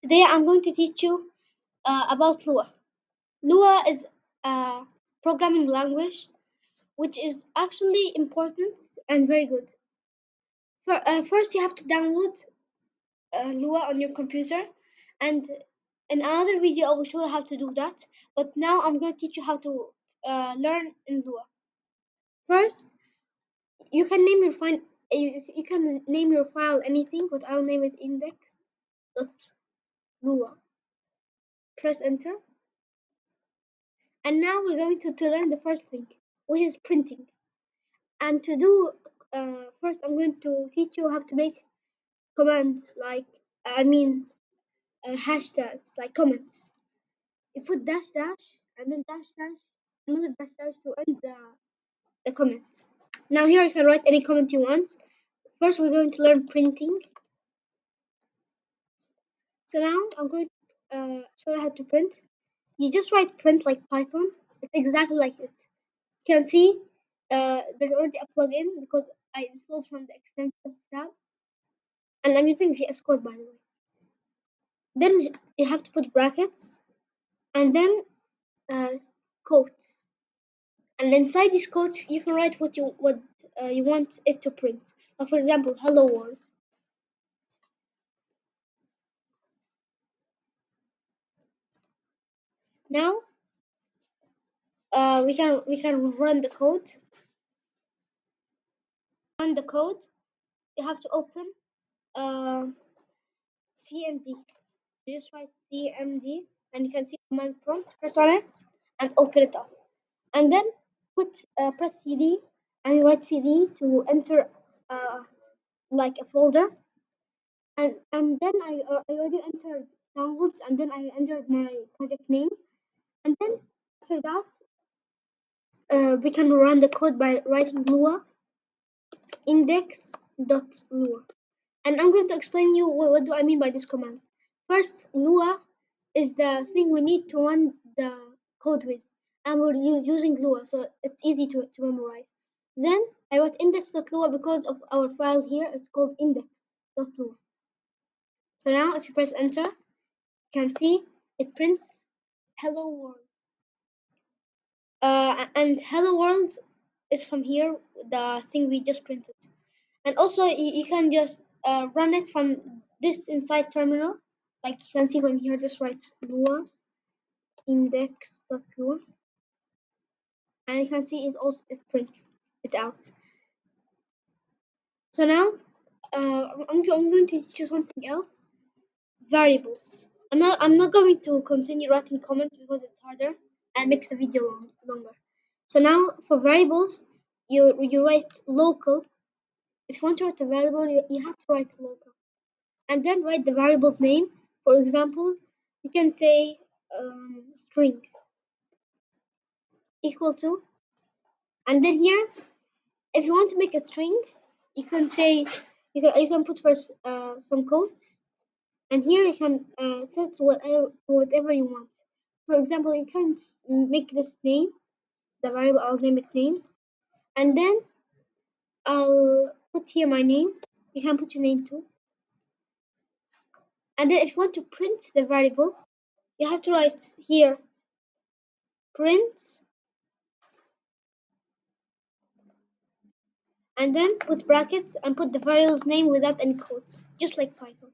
Today I'm going to teach you about Lua. Lua is a programming language which is actually important and very good. First, you have to download Lua on your computer, and in another video I will show you how to do that. But now I'm going to teach you how to learn in Lua. First, you can name your file. You can name your file anything, but I'll name it index.lua. Press enter. And now we're going to learn the first thing, which is printing. And to do, first I'm going to teach you how to make commands like, hashtags, like comments. You put dash dash and then dash dash, another dash dash to end the comment. Now here you can write any comment you want. First we're going to learn printing. So now I'm going to show you how to print. You just write print like Python. It's exactly like it. You can see there's already a plugin because I installed from the extensions tab, and I'm using VS Code by the way. Then you have to put brackets and then uh, quotes, and inside these quotes you can write what you want it to print. So for example, hello world. Now we can run the code. Run the code. You have to open uh, CMD. So just write CMD, and you can see command prompt. Press on it and open it up, and then press CD and write CD to enter uh, like a folder, and then I already entered downloads, and then I entered my project name, and then after that we can run the code by writing Lua index.lua. And I'm going to explain you what do I mean by this command. First, Lua is the thing we need to run the code with, and we're using Lua, so it's easy to memorize. Then I wrote index.lua because of our file here. It's called index.lua. So now if you press enter, you can see it prints hello world. And hello world is from here, the thing we just printed. And also you can just run it from this inside terminal, like you can see from here. Just write Lua index.lua, and you can see it prints it out. So now I'm going to teach you something else. Variables. I'm not going to continue writing comments because it's harder and makes the video longer. So now for variables, you write local. If you want to write a variable, you have to write local, and then write the variable's name. For example, you can say string equal to, and then here, if you want to make a string, you can say you can put first some quotes, and here you can set whatever you want. For example, you can make this name, the variable. I'll name it name, and then I'll put here my name. You can put your name too, and then if you want to print the variable, you have to write here print, and then put brackets and put the variable's name without any quotes, just like Python.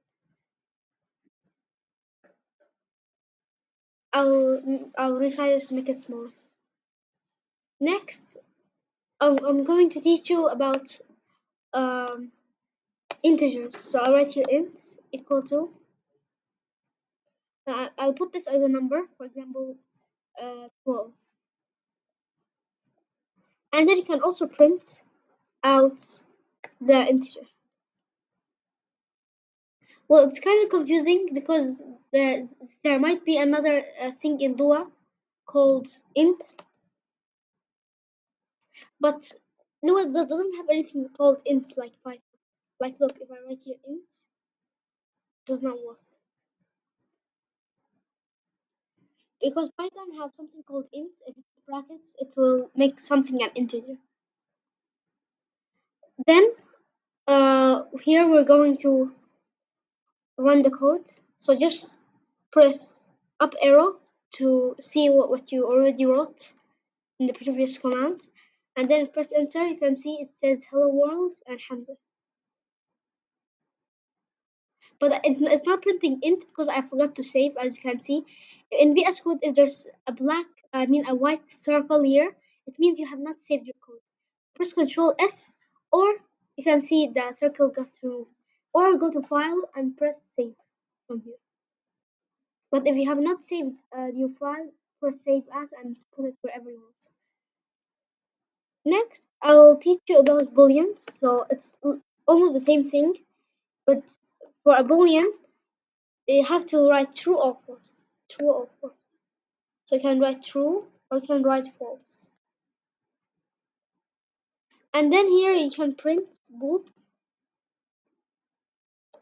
I'll resize this to make it smaller. Next, I'm going to teach you about um, integers. So I'll write here int equal to. I'll put this as a number, for example, 12. And then you can also print out the integer. Well, it's kind of confusing because there might be another thing in Lua called int, but Lua doesn't have anything called int like Python. Like, look, if I write here int, it does not work. Because Python have something called int. If you put brackets, it will make something an integer. Then here we're going to run the code. So just press up arrow to see what you already wrote in the previous command, and then press enter. You can see it says hello world and Hamza. But it's not printing int because I forgot to save. As you can see in VS Code, if there's a white circle here, it means you have not saved your code. Press Control S, or you can see the circle got removed, or go to File and press Save from here. But if you have not saved your file, press Save As and put it wherever you want. Next, I will teach you about booleans. So it's almost the same thing, but for a boolean, you have to write true or false. True or false. So you can write true or you can write false. And then here you can print bool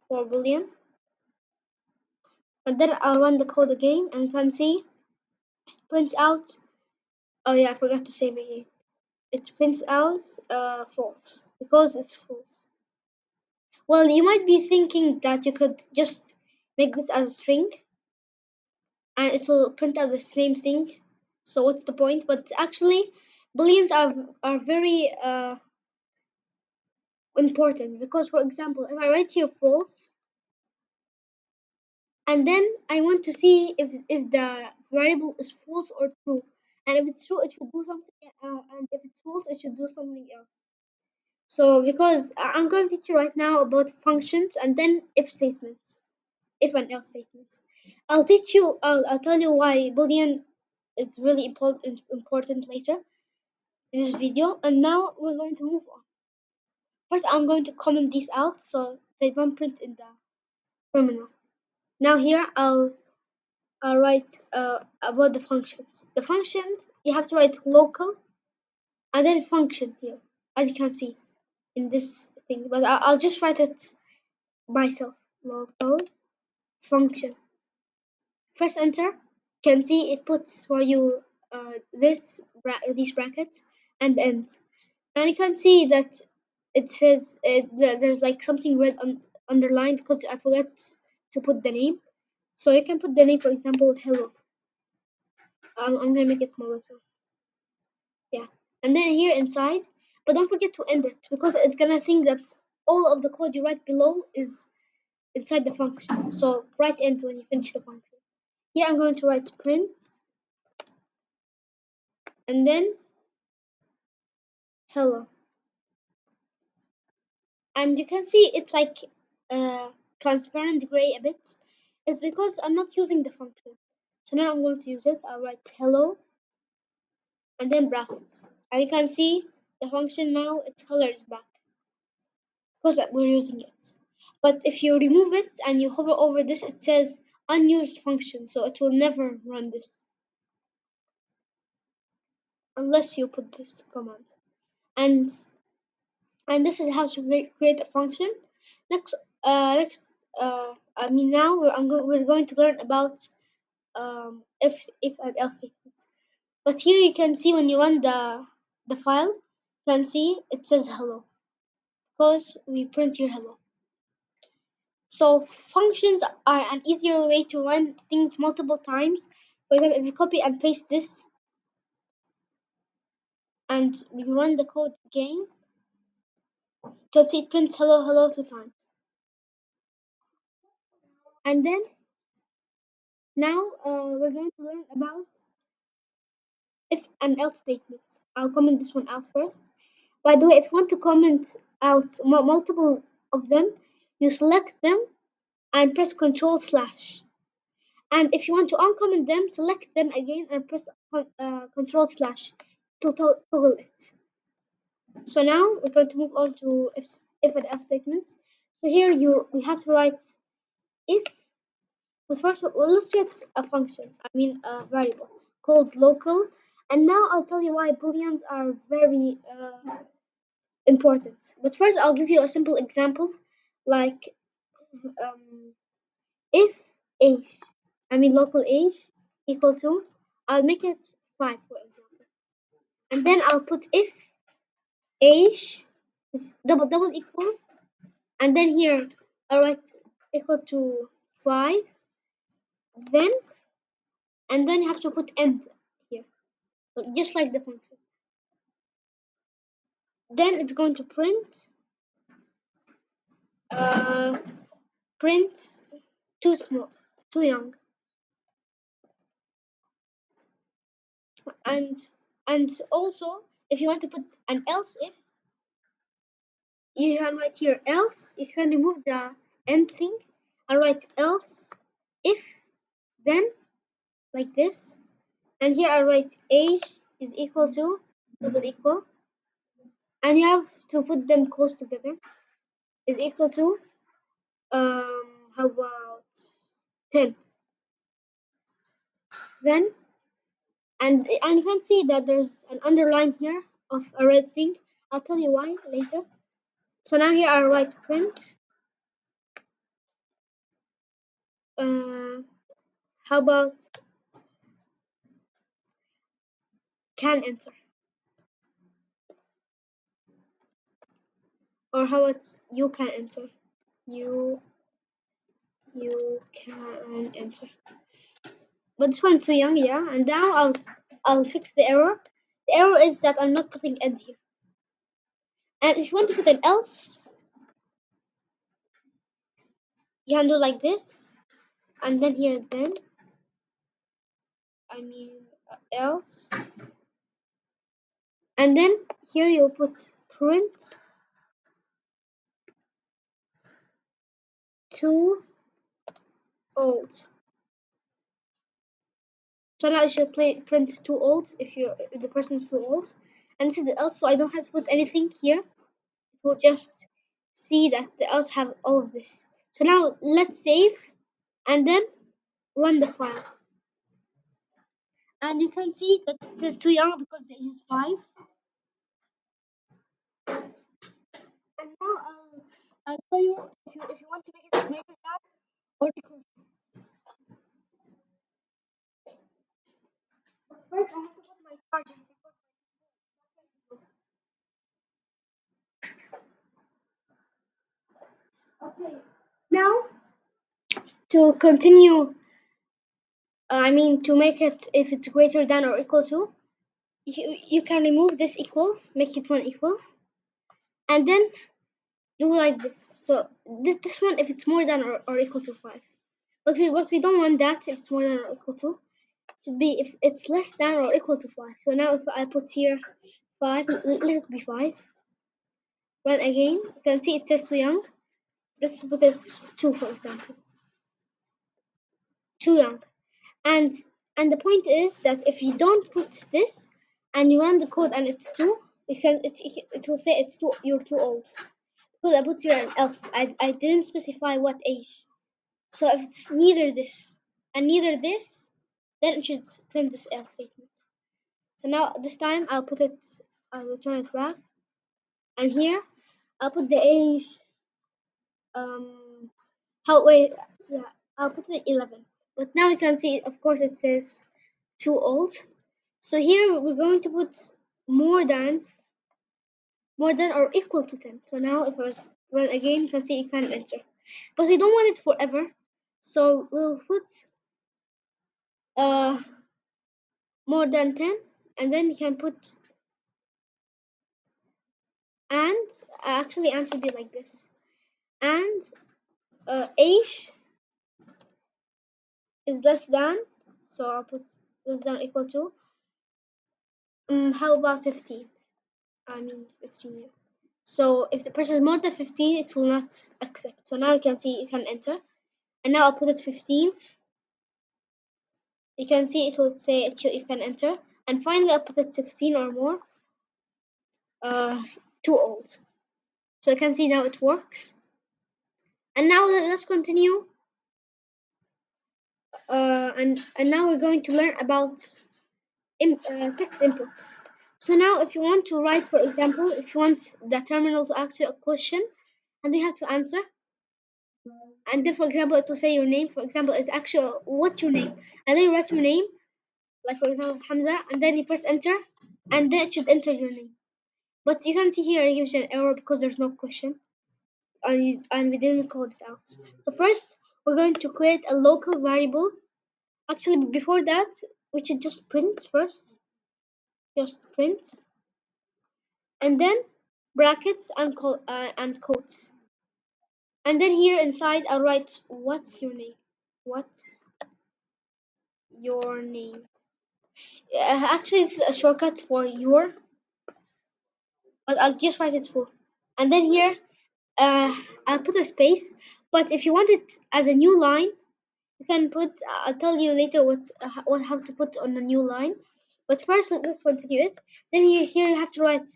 for boolean. And then I'll run the code again and you can see it prints out. Oh yeah, I forgot to save again. It prints out false because it's false. Well, you might be thinking that you could just make this as a string and it will print out the same thing. So what's the point? But actually, booleans are very important because, for example, if I write here false, and then I want to see if the variable is false or true, and if it's true, it should do something, and if it's false, it should do something else. So because I'm going to teach you right now about functions and then if statements, if and else statements. I'll teach you. I'll tell you why boolean is really important later in this video. And now we're going to move on. First, I'm going to comment these out so they don't print in the terminal. Now here I'll write about the functions. The functions you have to write local and then function here, as you can see in this thing. But I'll just write it myself. Local function. Press enter. You can see it puts for you these brackets and end. And you can see that it says there's like something red underlined because I forgot to put the name. So you can put the name, for example, hello. I'm gonna make it smaller, so yeah. And then here inside, but don't forget to end it because it's gonna think that all of the code you write below is inside the function. So write end when you finish the function. Here I'm going to write print and then hello. And you can see it's like transparent gray a bit. It's because I'm not using the function. So now I'm going to use it. I'll write hello and then brackets. And you can see the function now, its color is back because we're using it. But if you remove it and you hover over this, it says unused function. So it will never run this unless you put this command. And this is how to create a function. Next, now we're going to learn about if and else statements. But here you can see when you run the file, you can see it says hello because we print here hello. So functions are an easier way to run things multiple times. For example, if you copy and paste this and we run the code again, you can see it prints hello hello 2 times. And then now we're going to learn about if and else statements. I'll comment this one out first. By the way, if you want to comment out multiple of them, you select them and press Control slash. And if you want to uncomment them, select them again and press Control slash to toggle it. So now we're going to move on to if and else statements. So here we have to write if. But first, let's create a function. A variable called local. And now I'll tell you why booleans are very important. But first, I'll give you a simple example, like if age, local age equal to, I'll make it 5 for example, and then I'll put if age is double equal, and then here I'll write equal to 5, then and then you have to put end here, just like the function. Then it's going to uh, print too small, too young, and also if you want to put an else if, you can write here else. You can remove the end thing and write else if then like this, and here I write age is equal to double equal, and you have to put them close together, is equal to how about 10. Then and you can see that there's an underline here of a red thing. I'll tell you why later. So now here I write print how about can enter, or how about you can enter, you can enter. But this one's too young, yeah. And now I'll fix the error. The error is that I'm not putting end here. And if you want to put an else, you can do like this, and then here then I mean else, and then here you'll put print too old. So now I should print too old if the person is too old. And this is the else, so I don't have to put anything here. It will just see that the else have all of this. So now let's save and then run the file. And you can see that it says too young because the age is 5. And now I'll tell you if you want to make it greater than or equal to. But first I have to put my charger because okay. Now to continue, to make it if it's greater than or equal to, you can remove this equal, make it one equal, and then do like this. So this one if it's more than or equal to 5. But we don't want that if it's more than or equal to. Should be if it's less than or equal to 5. So now if I put here 5, let it be 5. Run again. You can see it says too young. Let's put it 2 for example. Too young. And the point is that if you don't put this and you run the code and it's 2, it will say it's too, you're too old. Because I put here an else. I didn't specify what age. So if it's neither this and neither this, then it should print this else statement. So now this time I'll return it back, and here I'll put the age. How wait? Yeah, I'll put it 11. But now you can see, of course, it says too old. So here we're going to put more than or equal to 10. So now if I run again, you can see you can enter. But we don't want it forever, so we'll put uh more than 10, and then you can put and actually and should be like this, and age is less than, so I'll put less than or equal to how about 15, 15, yeah. So if the person is more than 15, it will not accept. So now you can see you can enter, and now I'll put it 15. You can see it will say you can enter, and finally I'll put it 16 or more. Too old. So you can see now it works. And now let's continue. And now we're going to learn about text inputs. So now if you want to write, for example, if you want the terminal to ask you a question and you have to answer, and then for example it will say your name, for example it's actually what's your name, and then you write your name, like for example Hamza, and then you press enter, and then it should enter your name. But you can see here it gives you an error because there's no question, and we didn't call this out. So first we're going to create a local variable Actually, before that, we should just print first. Just print, and then brackets and quotes. And then here inside, I'll write what's your name. What's your name? Actually, it's a shortcut for your, but I'll just write it full. And then here, uh, I'll put a space. But if you want it as a new line, you can put. I'll tell you later what how to put on a new line. But first, let's continue it. Then here you have to write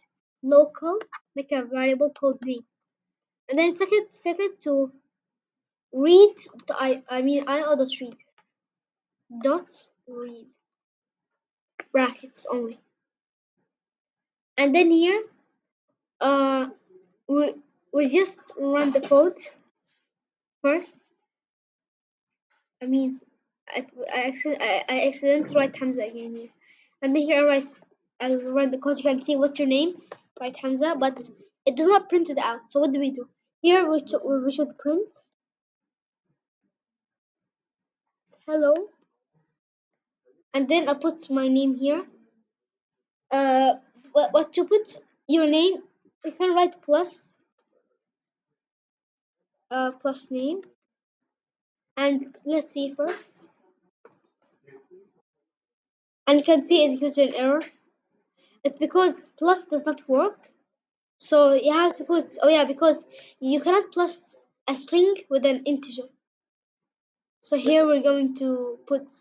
local, make a variable called name, and then second set it to read. I dot read brackets only. And then here, uh, we we just run the code first. I mean, I accidentally write Hamza again here. And then here I'll run the code. You can see what's your name, write Hamza, but it does not print it out. So what do we do? Here we should print hello, and then I put my name here. What to put your name? We can write plus name, and let's see first. And you can see it gives you an error. It's because plus does not work. So you have to put, oh yeah, because you cannot plus a string with an integer. So here we're going to put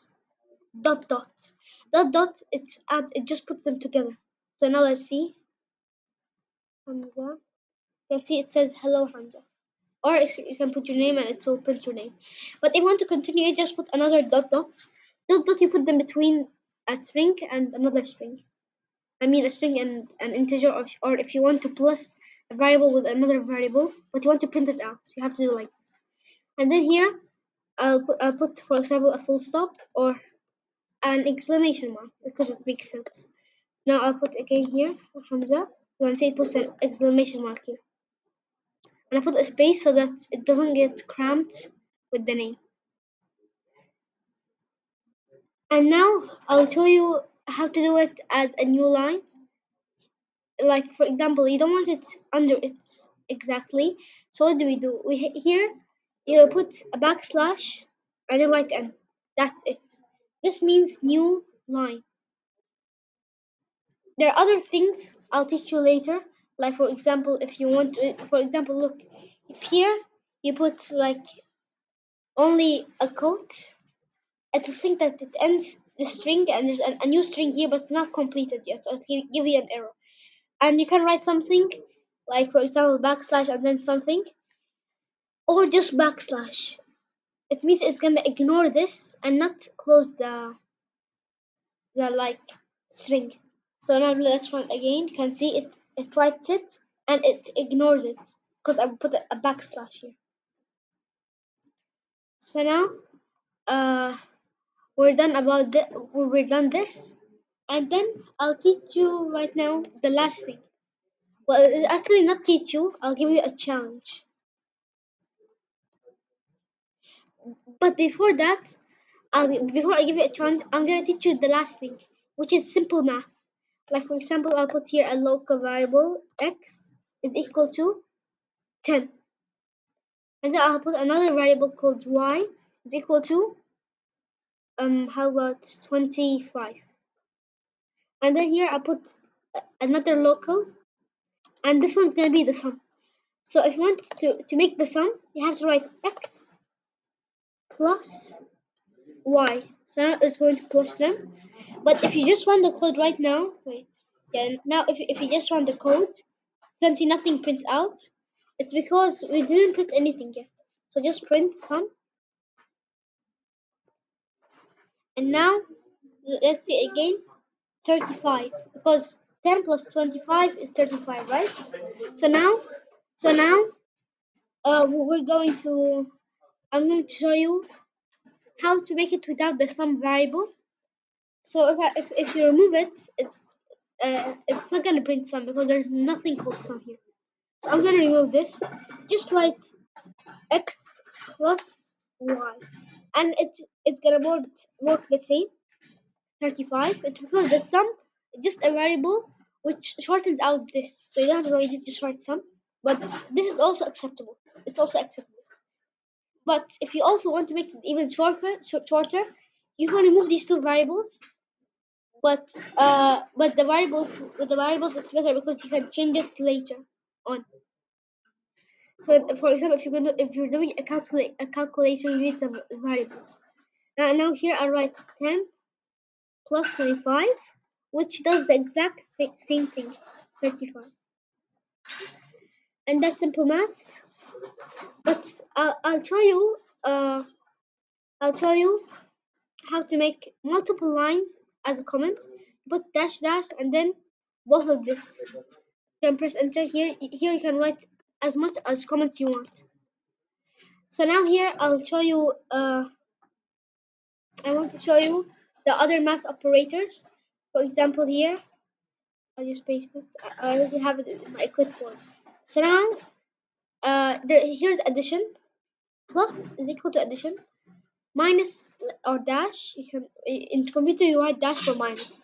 dot dot. Dot dot, it just puts them together. So now let's see. Hamza. You can see it says hello Hamza. Or you can put your name and it will print your name. But if you want to continue, you just put another dot dot. Dot dot, you put them between a string and another string. I mean a string and an integer, or if you want to plus a variable with another variable, but you want to print it out, so you have to do like this. And then here, I'll put for example a full stop or an exclamation mark because it makes sense. Now I'll put again here Hamza. You can see it puts an exclamation mark here, and I put a space so that it doesn't get cramped with the name. And now I'll show you how to do it as a new line. Like for example, you don't want it under it exactly. So what do? Here you put a backslash and then write n. That's it. This means new line. There are other things I'll teach you later. Like for example, if you want to, for example, look, if here you put like only a quote, it will think that it ends the string and there's a new string here, but it's not completed yet, so it'll give you an error. And you can write something like for example backslash and then something, or just backslash. It means it's gonna ignore this and not close the like string. So now let's run again. You can see it writes it and it ignores it because I put a backslash here. So now we're done about we're done this, and then I'll teach you right now the last thing. Well, actually not teach you. I'll give you a challenge. But before that, before I give you a challenge, I'm gonna teach you the last thing, which is simple math. Like for example, I'll put here a local variable x is equal to 10, and then I'll put another variable called y is equal to how about 25, and then here I'll put another local, and this one's gonna be the sum. So if you want to make the sum, you have to write x plus y. So now it's going to plus them. But if you just run the code right now, wait, yeah, now if you just run the code, you can see nothing prints out. It's because we didn't print anything yet. So just print sum. And now, let's see again, 35. Because 10 plus 25 is 35, right? So now, we're going to, I'm going to show you how to make it without the sum variable. So if you remove it, it's not gonna print sum because there's nothing called sum here. So I'm gonna remove this. Just write x plus y, and it's gonna work the same. 35. It's because the sum is just a variable which shortens out this, so you don't have to write it, just write sum. But this is also acceptable. It's also acceptable. But if you also want to make it even shorter, you can remove these two variables. But the variables with the variables it's better because you can change it later on. So for example, if you're doing a calculation, you need some variables. Now here I write 10 plus 25, which does the exact same thing, 35. And that's simple math. But I'll show you. I'll show you how to make multiple lines as a comment. Put dash dash and then both of this. You can press enter here. Here you can write as much as comments you want. So now here I'll show you. I want to show you the other math operators. For example, here I'll just paste it. I already have it in my clipboard. So now here's addition. Plus is equal to addition. Minus or dash. You can in computer you write dash for minus.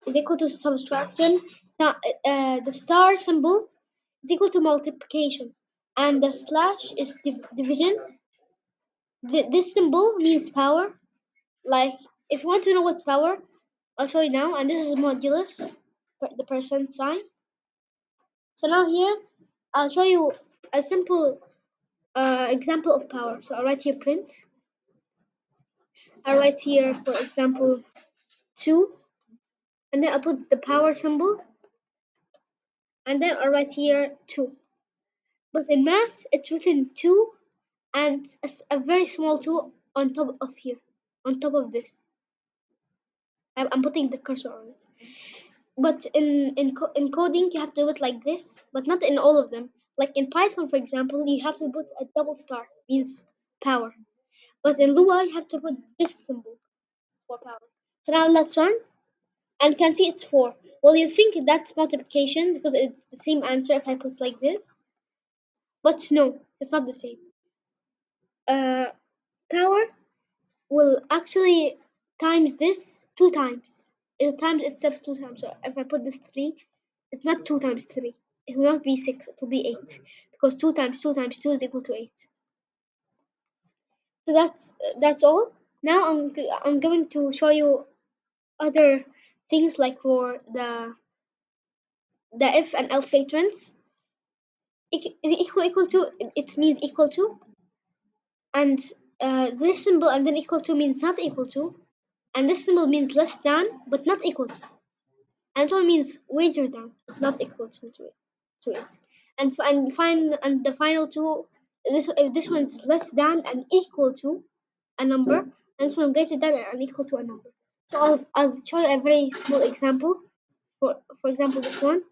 Is equal to subtraction. The star symbol is equal to multiplication, and the slash is division. This symbol means power. Like if you want to know what's power, I'll show you now. And this is modulus, the percent sign. So now here I'll show you a simple example of power. So I'll write here print. I'll write here, for example, 2, and then I'll put the power symbol, and then I'll write here 2. But in math, it's written 2 and a very small 2 on top of here, on top of this. I'm putting the cursor on it. But in coding, you have to do it like this, but not in all of them. Like in Python, for example, you have to put a double star, means power. But in Lua, you have to put this symbol for power. So now let's run, and you can see it's 4. Well, you think that's multiplication because it's the same answer if I put like this. But no, it's not the same. Power will actually times this 2 times. It times itself 2 times. So if I put this 3, it's not 2 times 3. It will not be 6, it will be 8. Because 2 times 2 times 2 is equal to 8. So that's all. Now I'm going to show you other things like for the if and else statements. Equal to, it means equal to, and this symbol and then equal to means not equal to, and this symbol means less than but not equal to, and so it means greater than not equal to it. And the final two, this if this one's less than and equal to a number, and this one greater than and equal to a number. So I'll show you a very small example. For example, this one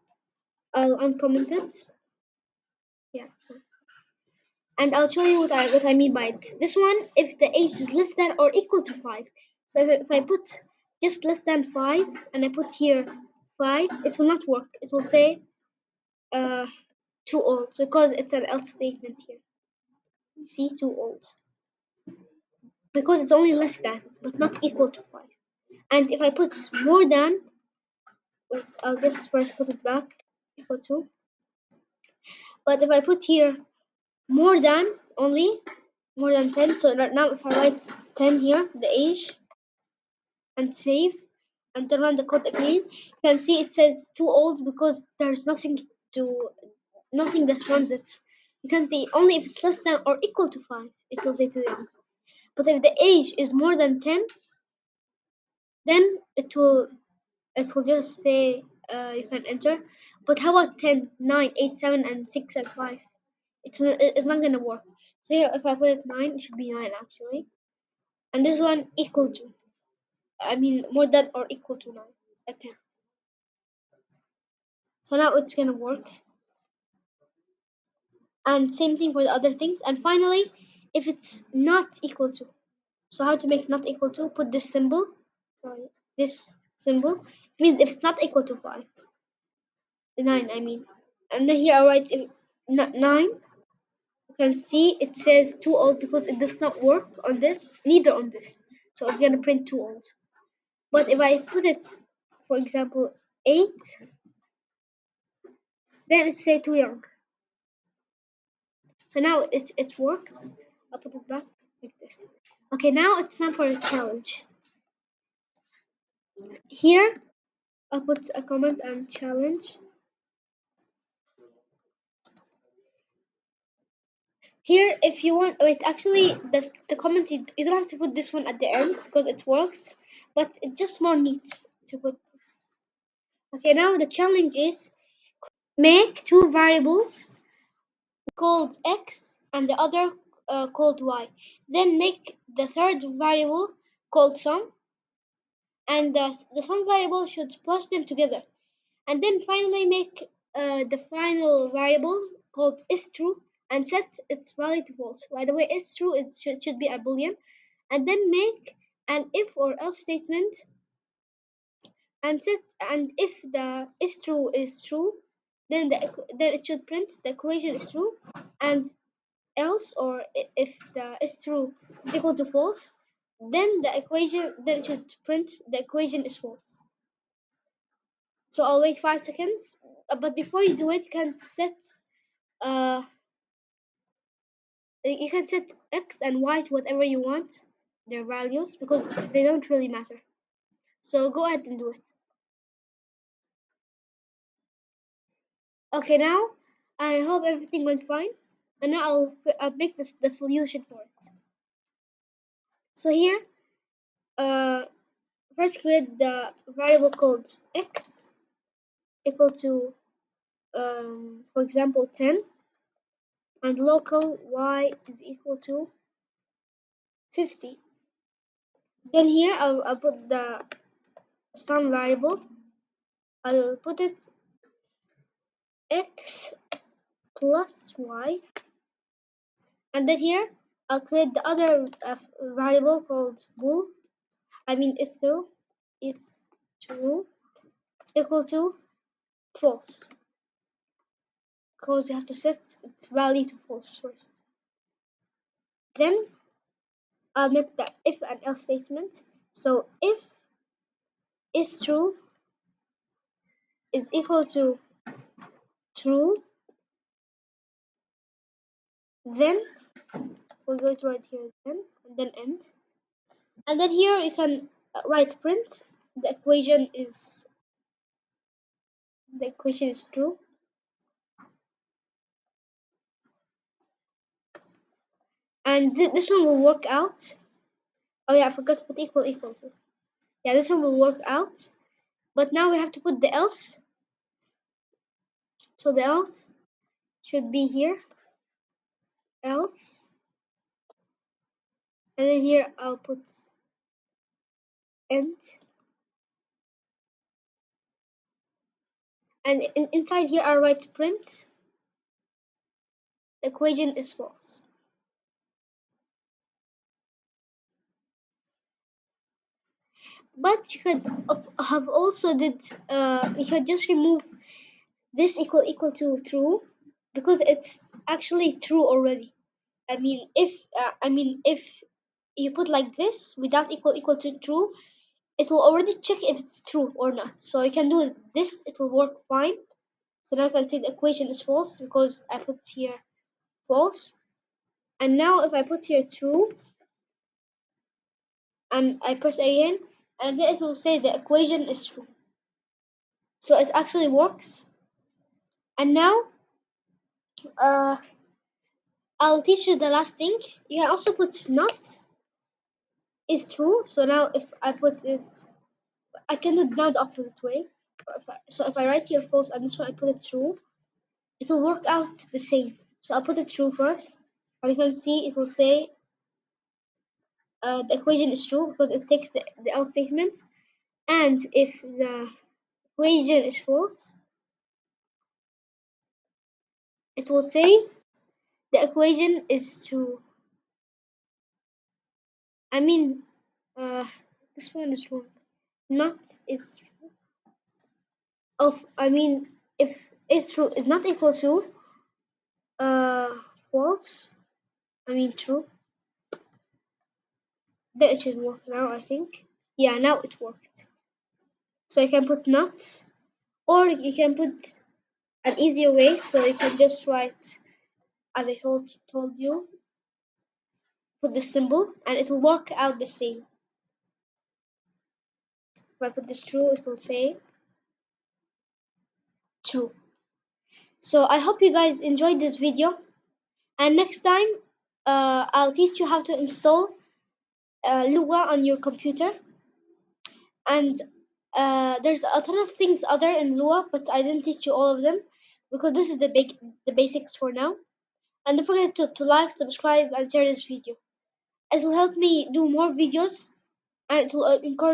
I'll uncomment it. Yeah. And I'll show you what I mean by it. This one, if the age is less than or equal to 5. So if I put just less than 5 and I put here 5, it will not work. It will say uh, too old, so because it's an else statement here. See, too old. Because it's only less than, but not equal to 5. And if I put more than, wait, I'll just first put it back, equal to. But if I put here more than only, more than 10, so right now if I write 10 here, the age, and save, and then run the code again, you can see it says too old because there's nothing that runs it. You can see only if it's less than or equal to 5, it will say too young. But if the age is more than 10, then it will just say you can enter. But how about 10, 9, 8, 7, and 6 and 5? It's not gonna work. So here, if I put it 9, it should be 9 actually. And this one equal to, I mean more than or equal to 9 at 10. So now it's gonna work. And same thing for the other things. And finally, if it's not equal to, so how to make not equal to? Put this symbol. Sorry, this symbol. It means if it's not equal to 5, 9 I mean. And then here I write if not 9. can see it says too old because it does not work on this, neither on this. So it's gonna print too old. But if I put it, for example, 8, then it say too young. So now it works. I'll put it back like this. Okay, now it's time for a challenge. Here, I'll put a comment and challenge. Here, if you want, wait, actually, the comment, you don't have to put this one at the end because it works, but it's just more neat to put this. Okay, now the challenge is make two variables called x and the other called y. Then make the third variable called sum, and the sum variable should plus them together. And then finally make the final variable called isTrue and set its value to false. By the way, isTrue should be a boolean. And then make an if or else statement and set, and if the isTrue is true, then then it should print the equation is true, and else, or if the isTrue is equal to false, then it should print the equation is false. So I'll wait 5 seconds. But before you do it, uh you can set x and y to whatever you want their values because they don't really matter. So go ahead and do it. Okay, now I hope everything went fine, and now I'll make the solution for it. So here, uh, first create the variable called x equal to for example 10, and local y is equal to 50. Then here I'll put the sum variable. I'll put it x plus y, and then here I'll create the other variable called bool. I mean is true equal to false, because you have to set its value to false first. Then I'll make the if and else statement. So if is true is equal to true, then we're going to write here then and then end. And then here you can write print the equation is true. And this one will work out. Oh yeah, I forgot to put equal to. Yeah, this one will work out. But now we have to put the else. So the else should be here. Else. And then here I'll put end. And inside here I'll write print. The equation is false. But you could have also you could just remove this equal to true because it's actually true already. I mean if you put like this without equal to true, it will already check if it's true or not. So you can do this, it will work fine. So now you can see the equation is false because I put here false. And now if I put here true and I press again, and then it will say the equation is true. So it actually works. And now I'll teach you the last thing. You can also put not is true. So now if I put it, I can do it now the opposite way. So if I write here false and this one I put it true, it will work out the same. So I'll put it true first. And you can see it will say the equation is true because it takes the else statement. And if the equation is false, it will say the equation is true. I mean, this one is wrong. Not is true. I mean, if is true is not equal to false. I mean true. Then it should work now, I think. Yeah, now it worked. So you can put not, or you can put an easier way. So you can just write, as I told you, put the symbol, and it will work out the same. If I put this true, it will say true. So I hope you guys enjoyed this video, and next time I'll teach you how to install Lua on your computer. And there's a ton of things other in Lua, but I didn't teach you all of them because this is the basics for now. And don't forget to like, subscribe, and share this video. It will help me do more videos, and it will encourage